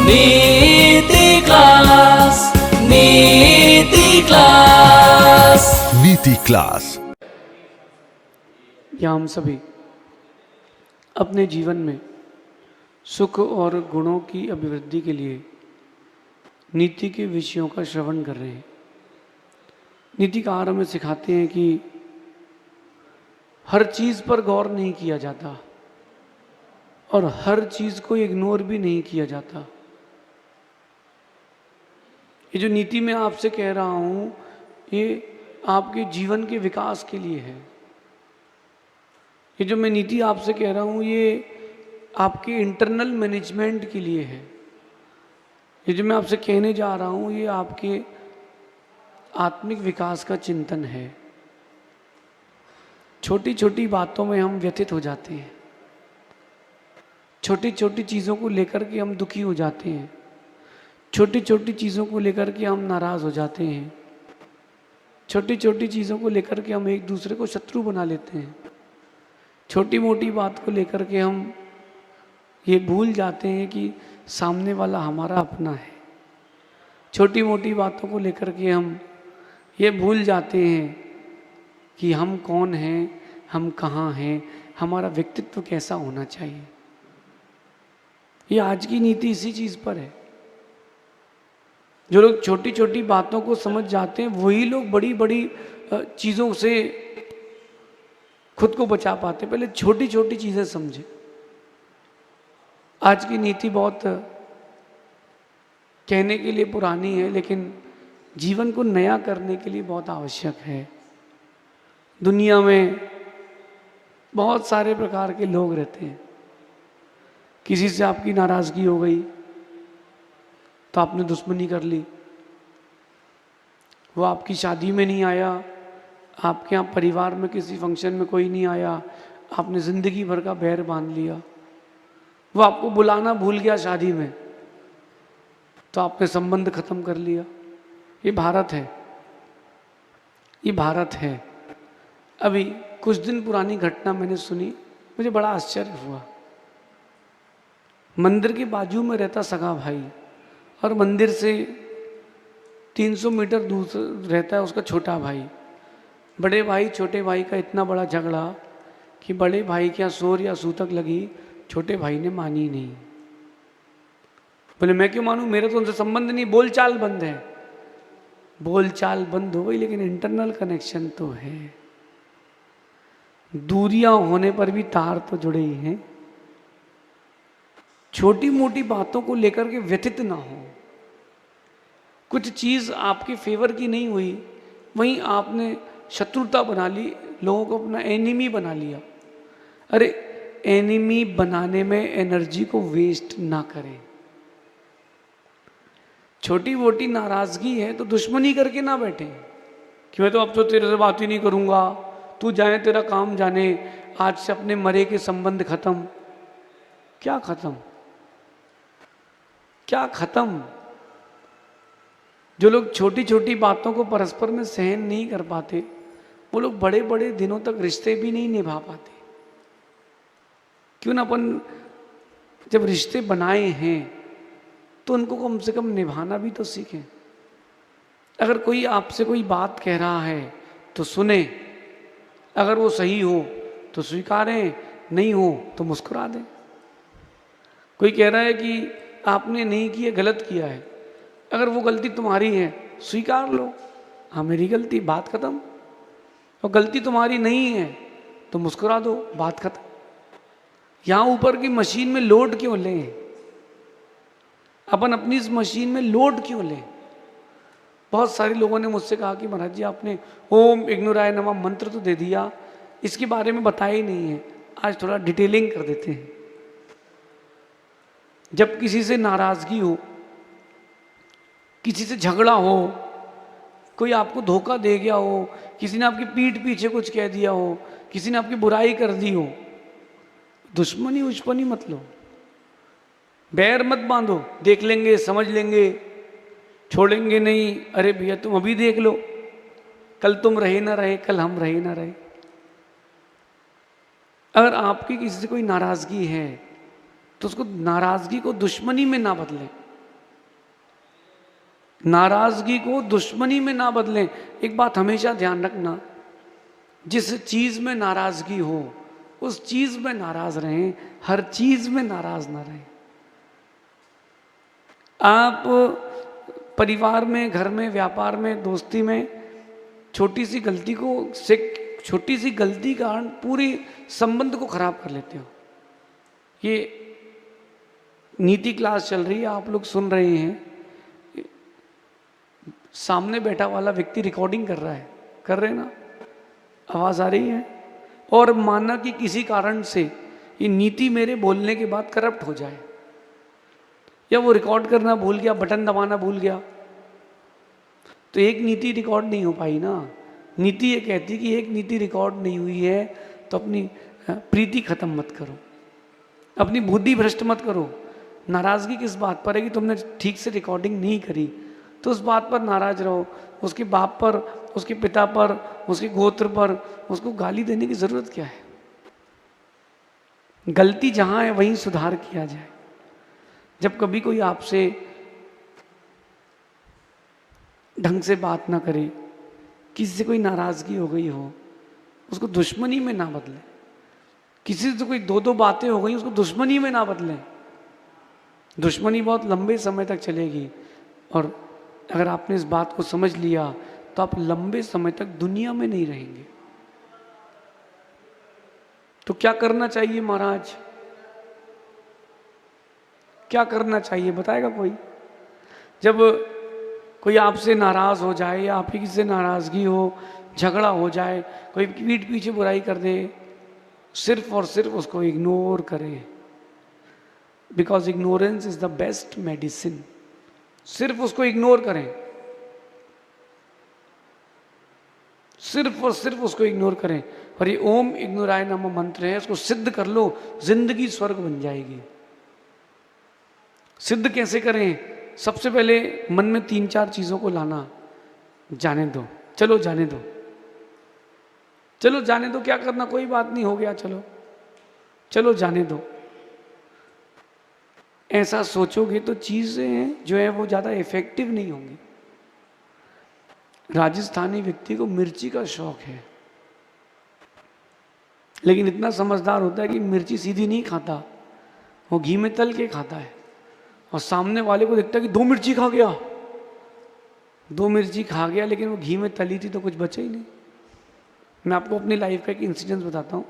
नीति क्लास, नीति क्लास, नीति क्लास। या हम सभी अपने जीवन में सुख और गुणों की अभिवृद्धि के लिए नीति के विषयों का श्रवण कर रहे हैं। नीतिकार हमें सिखाते हैं कि हर चीज़ पर गौर नहीं किया जाता और हर चीज़ को इग्नोर भी नहीं किया जाता। ये जो नीति मैं आपसे कह रहा हूँ, ये आपके जीवन के विकास के लिए है। ये जो मैं नीति आपसे कह रहा हूँ, ये आपके इंटरनल मैनेजमेंट के लिए है। ये जो मैं आपसे कहने जा रहा हूँ, ये आपके आत्मिक विकास का चिंतन है। छोटी छोटी बातों में हम व्यथित हो जाते हैं, छोटी छोटी चीज़ों को लेकर के हम दुखी हो जाते हैं, छोटी छोटी चीज़ों को लेकर के हम नाराज़ हो जाते हैं, छोटी छोटी चीज़ों को लेकर के हम एक दूसरे को शत्रु बना लेते हैं, छोटी मोटी बात को लेकर के हम ये भूल जाते हैं कि सामने वाला हमारा अपना है। छोटी मोटी बातों को लेकर के हम ये भूल जाते हैं कि हम कौन हैं, हम कहाँ हैं, हमारा व्यक्तित्व कैसा होना चाहिए। ये आज की नीति इसी चीज़ पर है। जो लोग छोटी छोटी बातों को समझ जाते हैं, वही लोग बड़ी बड़ी चीज़ों से खुद को बचा पाते। पहले छोटी छोटी चीज़ें समझे। आज की नीति बहुत कहने के लिए पुरानी है, लेकिन जीवन को नया करने के लिए बहुत आवश्यक है। दुनिया में बहुत सारे प्रकार के लोग रहते हैं। किसी से आपकी नाराज़गी हो गई तो आपने दुश्मनी कर ली। वो आपकी शादी में नहीं आया, आपके यहाँ परिवार में किसी फंक्शन में कोई नहीं आया, आपने ज़िंदगी भर का बैर बांध लिया। वो आपको बुलाना भूल गया शादी में, तो आपने संबंध खत्म कर लिया। ये भारत है, ये भारत है। अभी कुछ दिन पुरानी घटना मैंने सुनी, मुझे बड़ा आश्चर्य हुआ। मंदिर के बाजू में रहता सगा भाई और मंदिर से 300 मीटर दूर रहता है उसका छोटा भाई। बड़े भाई छोटे भाई का इतना बड़ा झगड़ा कि बड़े भाई के यहाँ शोर या सूतक लगी, छोटे भाई ने मानी नहीं। बोले मैं क्यों मानूं, मेरा तो उनसे संबंध नहीं, बोलचाल बंद है। बोलचाल बंद हो गई, लेकिन इंटरनल कनेक्शन तो है। दूरियां होने पर भी तार तो जुड़े ही हैं। छोटी मोटी बातों को लेकर के व्यथित ना हो। कुछ चीज आपके फेवर की नहीं हुई, वहीं आपने शत्रुता बना ली, लोगों को अपना एनिमी बना लिया। अरे एनिमी बनाने में एनर्जी को वेस्ट ना करें। छोटी मोटी नाराजगी है तो दुश्मनी करके ना बैठे कि मैं तो अब तो तेरे से बात ही नहीं करूंगा, तू जाए तेरा काम जाने, आज से अपने मरे के संबंध खत्म। क्या खत्म, क्या खत्म? जो लोग छोटी छोटी बातों को परस्पर में सहन नहीं कर पाते, वो लोग बड़े बड़े दिनों तक रिश्ते भी नहीं निभा पाते। क्यों ना अपन जब रिश्ते बनाए हैं तो उनको कम से कम निभाना भी तो सीखें। अगर कोई आपसे कोई बात कह रहा है तो सुने, अगर वो सही हो तो स्वीकारें, नहीं हो तो मुस्कुरा दें। कोई कह रहा है कि आपने नहीं किया, गलत किया है, अगर वो गलती तुम्हारी है स्वीकार लो, हाँ मेरी गलती, बात खत्म। और गलती तुम्हारी नहीं है तो मुस्कुरा दो, बात खत्म। यहाँ ऊपर की मशीन में लोड क्यों लें? अपन अपनी इस मशीन में लोड क्यों लें? बहुत सारे लोगों ने मुझसे कहा कि महाराज जी आपने ओम इग्नोराय नमः मंत्र तो दे दिया, इसके बारे में बताया ही नहीं है। आज थोड़ा डिटेलिंग कर देते हैं। जब किसी से नाराजगी हो, किसी से झगड़ा हो, कोई आपको धोखा दे गया हो, किसी ने आपकी पीठ पीछे कुछ कह दिया हो, किसी ने आपकी बुराई कर दी हो, दुश्मनी उश्मनी मत लो, बैर मत बांधो। देख लेंगे, समझ लेंगे, छोड़ेंगे नहीं। अरे भैया तुम अभी देख लो, कल तुम रहे ना रहे, कल हम रहे ना रहे। अगर आपकी किसी से कोई नाराजगी है तो उसको नाराजगी को दुश्मनी में ना बदलें। नाराजगी को दुश्मनी में ना बदलें। एक बात हमेशा ध्यान रखना, जिस चीज में नाराजगी हो उस चीज में नाराज रहें, हर चीज में नाराज ना रहें। आप परिवार में, घर में, व्यापार में, दोस्ती में छोटी सी गलती छोटी सी गलती का कारण पूरी संबंध को खराब कर लेते हो। ये नीति क्लास चल रही है, आप लोग सुन रहे हैं, सामने बैठा वाला व्यक्ति रिकॉर्डिंग कर रहा है, कर रहे हैं ना, आवाज आ रही है। और माना कि किसी कारण से ये नीति मेरे बोलने के बाद करप्ट हो जाए, या वो रिकॉर्ड करना भूल गया, बटन दबाना भूल गया, तो एक नीति रिकॉर्ड नहीं हो पाई ना। नीति ये कहती कि एक नीति रिकॉर्ड नहीं हुई है तो अपनी प्रीति खत्म मत करो, अपनी बुद्धि भ्रष्ट मत करो। नाराजगी किस बात पर है कि तुमने ठीक से रिकॉर्डिंग नहीं करी, तो उस बात पर नाराज रहो, उसके बाप पर, उसके पिता पर, उसके गोत्र पर, उसको गाली देने की जरूरत क्या है। गलती जहां है वहीं सुधार किया जाए। जब कभी कोई आपसे ढंग से बात ना करे, किसी से कोई नाराजगी हो गई हो, उसको दुश्मनी में ना बदले। किसी से कोई दो बातें हो गई, उसको दुश्मनी में ना बदलें। दुश्मनी बहुत लंबे समय तक चलेगी, और अगर आपने इस बात को समझ लिया तो आप लंबे समय तक दुनिया में नहीं रहेंगे। तो क्या करना चाहिए महाराज, क्या करना चाहिए बताएगा कोई? जब कोई आपसे नाराज हो जाए, या आपकी किसी से नाराजगी हो, झगड़ा हो जाए, कोई पीठ पीछे बुराई कर दे, सिर्फ और सिर्फ उसको इग्नोर करें, because ignorance is the best medicine. सिर्फ उसको इग्नोर करें, सिर्फ और सिर्फ उसको इग्नोर करें। और ये ओम इग्नोराय नमः मंत्र है, उसको सिद्ध कर लो, जिंदगी स्वर्ग बन जाएगी। सिद्ध कैसे करें? सबसे पहले मन में 3-4 चीजों को लाना, जाने दो, चलो जाने दो, चलो जाने दो, क्या करना, कोई बात नहीं, हो गया, चलो चलो जाने दो। ऐसा सोचोगे तो चीजें जो है वो ज्यादा इफेक्टिव नहीं होंगी। राजस्थानी व्यक्ति को मिर्ची का शौक है, लेकिन इतना समझदार होता है कि मिर्ची सीधी नहीं खाता, वो घी में तल के खाता है। और सामने वाले को दिखता है कि 2 मिर्ची खा गया, 2 मिर्ची खा गया, लेकिन वो घी में तली थी तो कुछ बचा ही नहीं। मैं आपको अपनी लाइफ का एक इंसिडेंस बताता हूँ।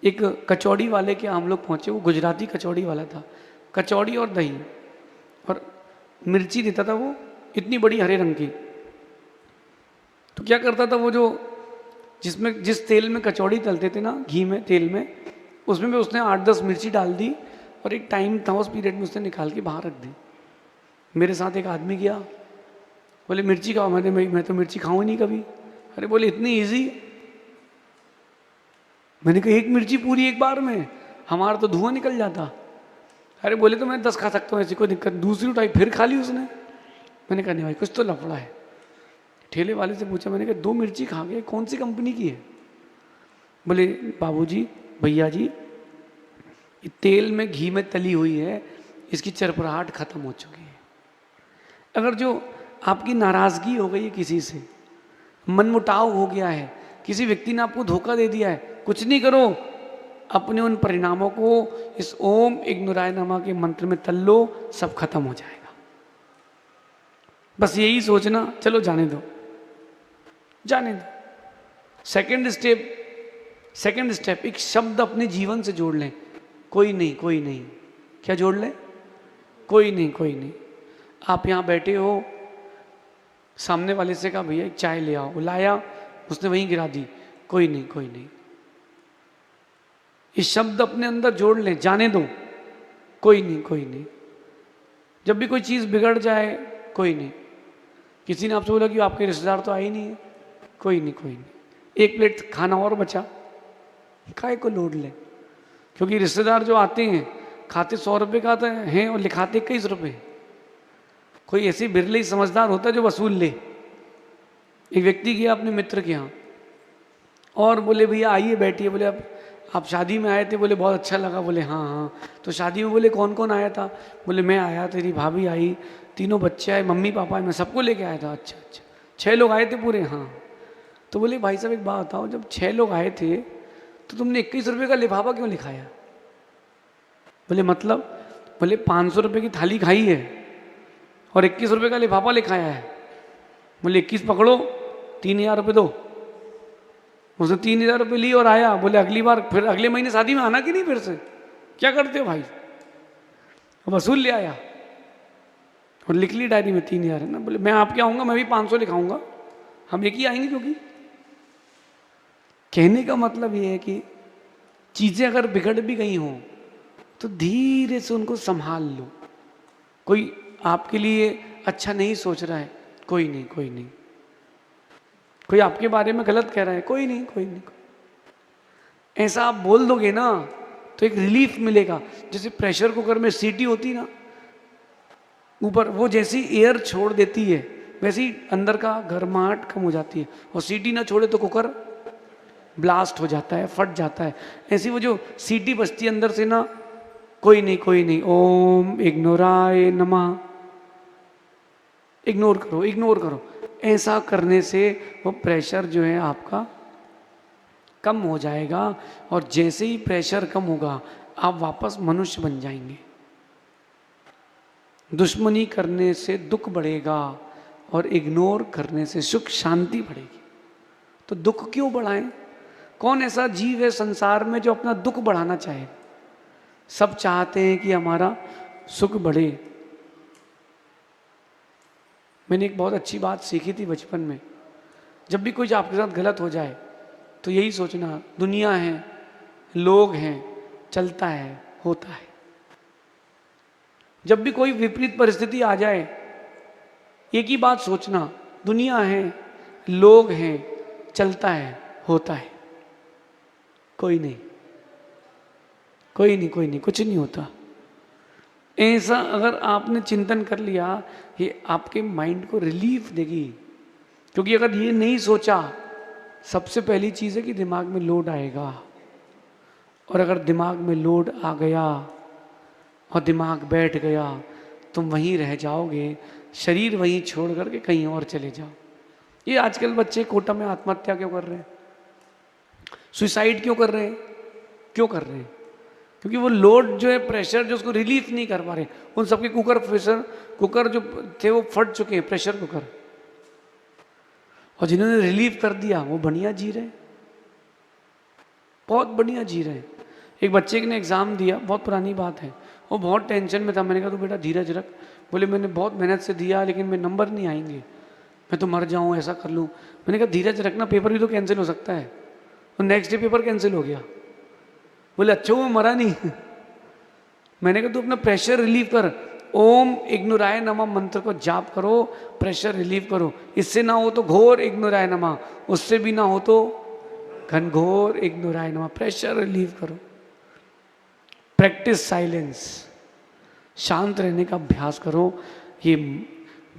एक कचौड़ी वाले के हम लोग पहुँचे, वो गुजराती कचौड़ी वाला था, कचौड़ी और दही और मिर्ची देता था, वो इतनी बड़ी हरे रंग की। तो क्या करता था वो, जो जिस तेल में कचौड़ी तलते थे ना, घी में, तेल में, उसमें भी उसने 8-10 मिर्ची डाल दी, और एक टाइम था उस पीरियड में उसने निकाल के बाहर रख दी। मेरे साथ एक आदमी गया, बोले मिर्ची खाओ। मैं तो मिर्ची खाऊं ही नहीं कभी। अरे बोले इतनी इजी? मैंने कहा 1 मिर्ची पूरी एक बार में, हमारा तो धुआं निकल जाता। अरे बोले तो मैं 10 खा सकता हूँ, ऐसी कोई दिक्कत। दूसरी उठाई, फिर खा ली उसने। मैंने कहा नहीं भाई, कुछ तो लफड़ा है। ठेले वाले से पूछा, मैंने कहा 2 मिर्ची खा गए, कौन सी कंपनी की है? बोले बाबूजी, भैया जी, ये तेल में घी में तली हुई है, इसकी चरपराहट खत्म हो चुकी है। अगर जो आपकी नाराजगी हो गई है, किसी से मनमुटाव हो गया है, किसी व्यक्ति ने आपको धोखा दे दिया है, कुछ नहीं करो, अपने उन परिणामों को इस ओम इग्नोराय नमः के मंत्र में तल लो, सब खत्म हो जाएगा। बस यही सोचना, चलो जाने दो, जाने दो। सेकंड स्टेप, एक शब्द अपने जीवन से जोड़ लें, कोई नहीं, कोई नहीं। क्या जोड़ लें? कोई नहीं, कोई नहीं। आप यहाँ बैठे हो, सामने वाले से कहा भैया एक चाय ले आओ, वो लाया, उसने वहीं गिरा दी, कोई नहीं, कोई नहीं। ये शब्द अपने अंदर जोड़ लें, जाने दो, कोई नहीं, कोई नहीं। जब भी कोई चीज़ बिगड़ जाए, कोई नहीं। किसी ने आपसे बोला कि आपके रिश्तेदार तो आए ही नहीं है, कोई नहीं, कोई नहीं। 1 प्लेट खाना और बचा, काय को लोड ले, क्योंकि रिश्तेदार जो आते हैं खाते 100 रुपये का हैं और लिखाते 21 रुपये। कोई ऐसी बिरले ही समझदार होता है जो वसूल ले। एक व्यक्ति गया अपने मित्र के यहाँ और बोले भैया आइए बैठिए, बोले आप शादी में आए थे? बोले बहुत अच्छा लगा। बोले हाँ हाँ। तो शादी में बोले कौन कौन आया था? बोले मैं आया, तेरी भाभी आई, तीनों बच्चे आए, मम्मी पापा आए, मैं सबको लेके आया था। अच्छा अच्छा, 6 लोग आए थे पूरे? हाँ। तो बोले भाई साहब एक बात बताओ, जब 6 लोग आए थे तो तुमने 21 रुपये का लिफाफा क्यों लिखाया? बोले मतलब? बोले 500 रुपये की थाली खाई है और 21 रुपये का लिफाफा लिखाया है। बोले 21 पकड़ो, 3000 रुपये दो। उसने 3000 रुपये ली और आया। बोले अगली बार फिर अगले महीने शादी में आना कि नहीं? फिर से क्या करते हो भाई? वसूल ले आया और लिख ली डायरी में 3000 है ना। बोले मैं आपके आऊँगा, मैं भी 500 लिखाऊंगा, हम एक ही आएंगे। क्योंकि कहने का मतलब ये है कि चीज़ें अगर बिगड़ भी गई हों तो धीरे से उनको संभाल लो। कोई आपके लिए अच्छा नहीं सोच रहा है, कोई नहीं, कोई नहीं। कोई आपके बारे में गलत कह रहा है, कोई नहीं, कोई नहीं। ऐसा आप बोल दोगे ना तो एक रिलीफ मिलेगा। जैसे प्रेशर कुकर में सीटी होती ना ऊपर, वो जैसी एयर छोड़ देती है वैसे ही अंदर का गर्माहट कम हो जाती है। और सीटी ना छोड़े तो कुकर ब्लास्ट हो जाता है, फट जाता है। ऐसी वो जो सीटी बजती है अंदर से ना, कोई नहीं, कोई नहीं, ओम इग्नोराय नमः, इग्नोर करो, इग्नोर करो। ऐसा करने से वो प्रेशर जो है आपका कम हो जाएगा। और जैसे ही प्रेशर कम होगा आप वापस मनुष्य बन जाएंगे। दुश्मनी करने से दुख बढ़ेगा और इग्नोर करने से सुख शांति बढ़ेगी। तो दुख क्यों बढ़ाएं? कौन ऐसा जीव है संसार में जो अपना दुख बढ़ाना चाहे? सब चाहते हैं कि हमारा सुख बढ़े। मैंने एक बहुत अच्छी बात सीखी थी बचपन में। जब भी कुछ आपके साथ गलत हो जाए तो यही सोचना, दुनिया है, लोग हैं, चलता है, होता है। जब भी कोई विपरीत परिस्थिति आ जाए एक ही बात सोचना, दुनिया है, लोग हैं, चलता है, होता है, कोई नहीं, कोई नहीं, कोई नहीं, कुछ नहीं होता। ऐसा अगर आपने चिंतन कर लिया, ये आपके माइंड को रिलीफ देगी। क्योंकि अगर ये नहीं सोचा, सबसे पहली चीज़ है कि दिमाग में लोड आएगा। और अगर दिमाग में लोड आ गया और दिमाग बैठ गया, तुम वहीं रह जाओगे, शरीर वहीं छोड़ करके कहीं और चले जाओ। ये आजकल बच्चे कोटा में आत्महत्या क्यों कर रहे हैं, सुसाइड क्यों कर रहे हैं? क्यों कर रहे हैं? क्योंकि वो लोड जो है, प्रेशर जो, उसको रिलीफ नहीं कर पा रहे। उन सबके कुकर जो थे वो फट चुके हैं, प्रेशर कुकर। और जिन्होंने रिलीफ कर दिया वो बढ़िया जी रहे, बहुत बढ़िया जी रहे। एक बच्चे ने एग्ज़ाम दिया, बहुत पुरानी बात है, वो बहुत टेंशन में था। मैंने कहा तू बेटा धीरज रख। बोले मैंने बहुत मेहनत से दिया लेकिन मेरे नंबर नहीं आएंगे, मैं तो मर जाऊँ, ऐसा कर लूँ। मैंने कहा धीरज रखना, पेपर भी तो कैंसिल हो सकता है। और नेक्स्ट डे पेपर कैंसिल हो गया। बोले अच्छा वो मरा नहीं। मैंने कहा तू अपना प्रेशर रिलीव कर, ओम इग्नोराय नमः मंत्र को जाप करो, प्रेशर रिलीव करो। इससे ना हो तो घोर इग्नोराय नमः, उससे भी ना हो तो घनघोर इग्नोराय नमः। प्रेशर रिलीव करो, प्रैक्टिस साइलेंस, शांत रहने का अभ्यास करो। ये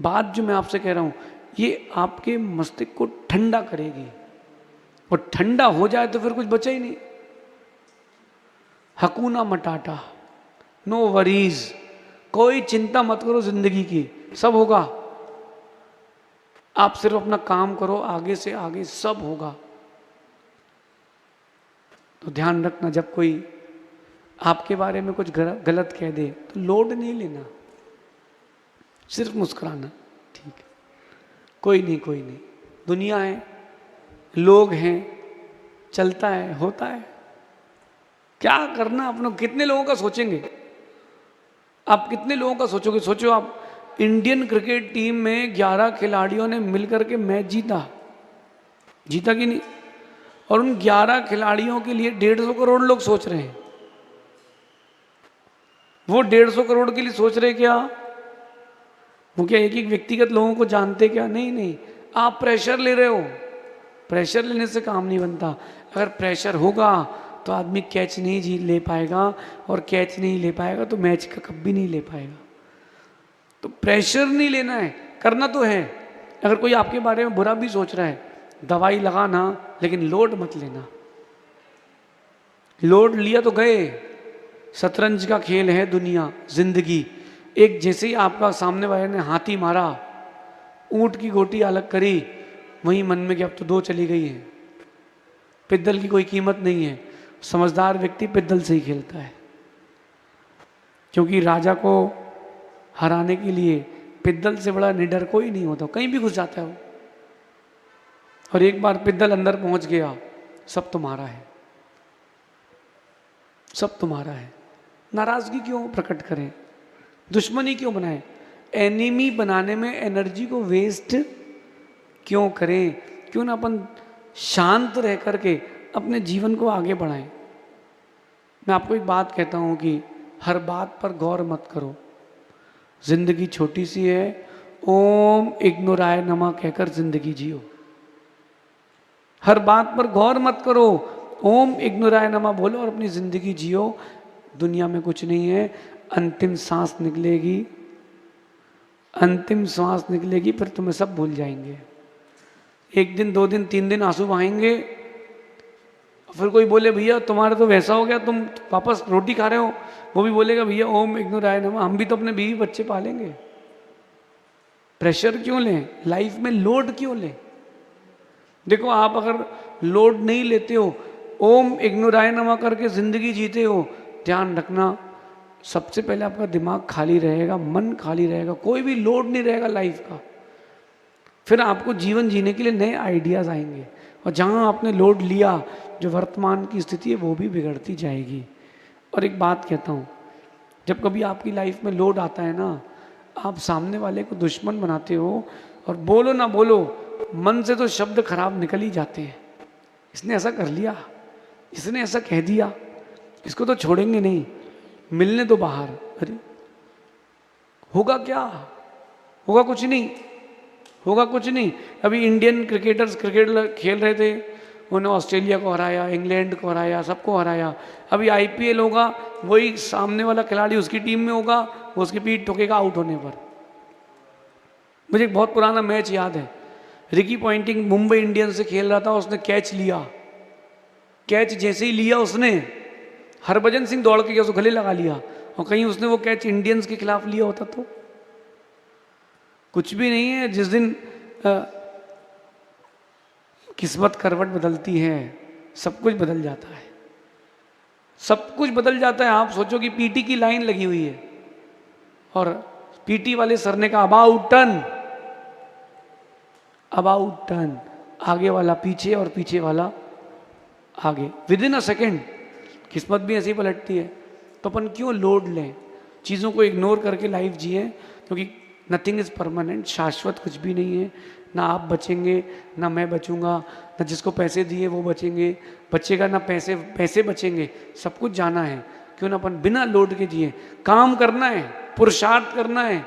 बात जो मैं आपसे कह रहा हूँ ये आपके मस्तिष्क को ठंडा करेगी। और ठंडा हो जाए तो फिर कुछ बचा ही नहीं। हकूना मटाटा, नो वरीज, कोई चिंता मत करो जिंदगी की, सब होगा। आप सिर्फ अपना काम करो, आगे से आगे सब होगा। तो ध्यान रखना, जब कोई आपके बारे में कुछ गलत कह दे तो लोड नहीं लेना, सिर्फ मुस्कुराना, ठीक है, कोई नहीं, कोई नहीं, दुनिया है, लोग हैं, चलता है, होता है। क्या करना अपना? कितने लोगों का सोचेंगे आप? कितने लोगों का सोचोगे? सोचो आप, इंडियन क्रिकेट टीम में 11 खिलाड़ियों ने मिलकर के मैच जीता, जीता कि नहीं? और उन 11 खिलाड़ियों के लिए 150 करोड़ लोग सोच रहे हैं। वो 150 करोड़ के लिए सोच रहे क्या? वो क्या एक एक व्यक्तिगत लोगों को जानते क्या? नहीं नहीं, आप प्रेशर ले रहे हो। प्रेशर लेने से काम नहीं बनता। अगर प्रेशर होगा तो आदमी कैच नहीं ले पाएगा, और कैच नहीं ले पाएगा तो मैच का कभी नहीं ले पाएगा। तो प्रेशर नहीं लेना है, करना तो है। अगर कोई आपके बारे में बुरा भी सोच रहा है, दवाई लगाना, लेकिन लोड मत लेना। लोड लिया तो गए। शतरंज का खेल है दुनिया, जिंदगी। एक जैसे ही आपका सामने वाले ने हाथी मारा, ऊंट की गोटी अलग करी, वहीं मन में कि अब तो 2 चली गई है। पिद्दल की कोई कीमत नहीं है। समझदार व्यक्ति पिद्दल से ही खेलता है, क्योंकि राजा को हराने के लिए पिद्दल से बड़ा निडर कोई नहीं होता, कहीं भी घुस जाता है वो। और एक बार पिद्दल अंदर पहुंच गया, सब तुम्हारा है, सब तुम्हारा है। नाराजगी क्यों प्रकट करें, दुश्मनी क्यों बनाएं, एनिमी बनाने में एनर्जी को वेस्ट क्यों करें। क्यों ना अपन शांत रह करके अपने जीवन को आगे बढ़ाएं। मैं आपको एक बात कहता हूं कि हर बात पर गौर मत करो। जिंदगी छोटी सी है, ओम इग्नोराय नमः कहकर जिंदगी जियो। हर बात पर गौर मत करो, ओम इग्नोराय नमः बोलो और अपनी जिंदगी जियो। दुनिया में कुछ नहीं है, अंतिम सांस निकलेगी, अंतिम सांस निकलेगी, फिर तुम्हें सब भूल जाएंगे। 1 दिन 2 दिन 3 दिन आंसू बहाएंगे, फिर कोई बोले भैया तुम्हारा तो वैसा हो गया, तुम वापस रोटी खा रहे हो, वो भी बोलेगा भैया ओम इग्नोराय नमः। हम भी तो अपने बीवी बच्चे पालेंगे। प्रेशर क्यों लें, लाइफ में लोड क्यों लें। देखो आप अगर लोड नहीं लेते हो, ओम इग्नोराय नमः करके जिंदगी जीते हो, ध्यान रखना सबसे पहले आपका दिमाग खाली रहेगा, मन खाली रहेगा, कोई भी लोड नहीं रहेगा लाइफ का। फिर आपको जीवन जीने के लिए नए आइडियाज आएंगे, और जहां आपने लोड लिया, जो वर्तमान की स्थिति है वो भी बिगड़ती जाएगी। और एक बात कहता हूं, जब कभी आपकी लाइफ में लोड आता है ना, आप सामने वाले को दुश्मन बनाते हो, और बोलो ना बोलो मन से तो शब्द खराब निकल ही जाते हैं। इसने ऐसा कर लिया, इसने ऐसा कह दिया, इसको तो छोड़ेंगे नहीं, मिलने तो बाहर। अरे होगा क्या, होगा कुछ नहीं, होगा कुछ नहीं। अभी इंडियन क्रिकेटर्स क्रिकेट खेल रहे थे, उन्होंने ऑस्ट्रेलिया को हराया, इंग्लैंड को हराया, सबको हराया। अभी आईपीएल होगा, वही सामने वाला खिलाड़ी उसकी टीम में होगा, वो उसकी पीठ ठोकेगा आउट होने पर। मुझे एक बहुत पुराना मैच याद है, रिकी पॉइंटिंग मुंबई इंडियंस से खेल रहा था, उसने कैच लिया। कैच जैसे ही लिया उसने, हरभजन सिंह दौड़ के गया, उसको गले लगा लिया। और कहीं उसने वो कैच इंडियंस के खिलाफ लिया होता तो कुछ भी नहीं है। जिस दिन किस्मत करवट बदलती है, सब कुछ बदल जाता है, सब कुछ बदल जाता है। आप सोचो कि पीटी की लाइन लगी हुई है, और पीटी वाले सर ने कहा अबाउट टर्न, अबाउट टर्न, आगे वाला पीछे और पीछे वाला आगे, विद इन अ सेकेंड। किस्मत भी ऐसी पलटती है। तो अपन क्यों लोड लें, चीज़ों को इग्नोर करके लाइफ जिए, क्योंकि नथिंग इज़ परमानेंट, शाश्वत कुछ भी नहीं है। ना आप बचेंगे, ना मैं बचूंगा, ना जिसको पैसे दिए वो बचेंगे, बचेगा ना पैसे बचेंगे, सब कुछ जाना है। क्यों ना अपन बिना लोड के जिए। काम करना है, पुरुषार्थ करना है,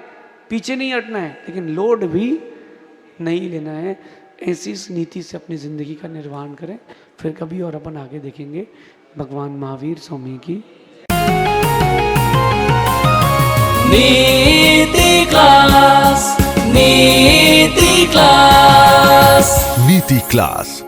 पीछे नहीं हटना है, लेकिन लोड भी नहीं लेना है। ऐसी इस नीति से अपनी ज़िंदगी का निर्वहन करें। फिर कभी और अपन आगे देखेंगे। भगवान महावीर स्वामी की नीति क्लास, नीति क्लास, नीति क्लास।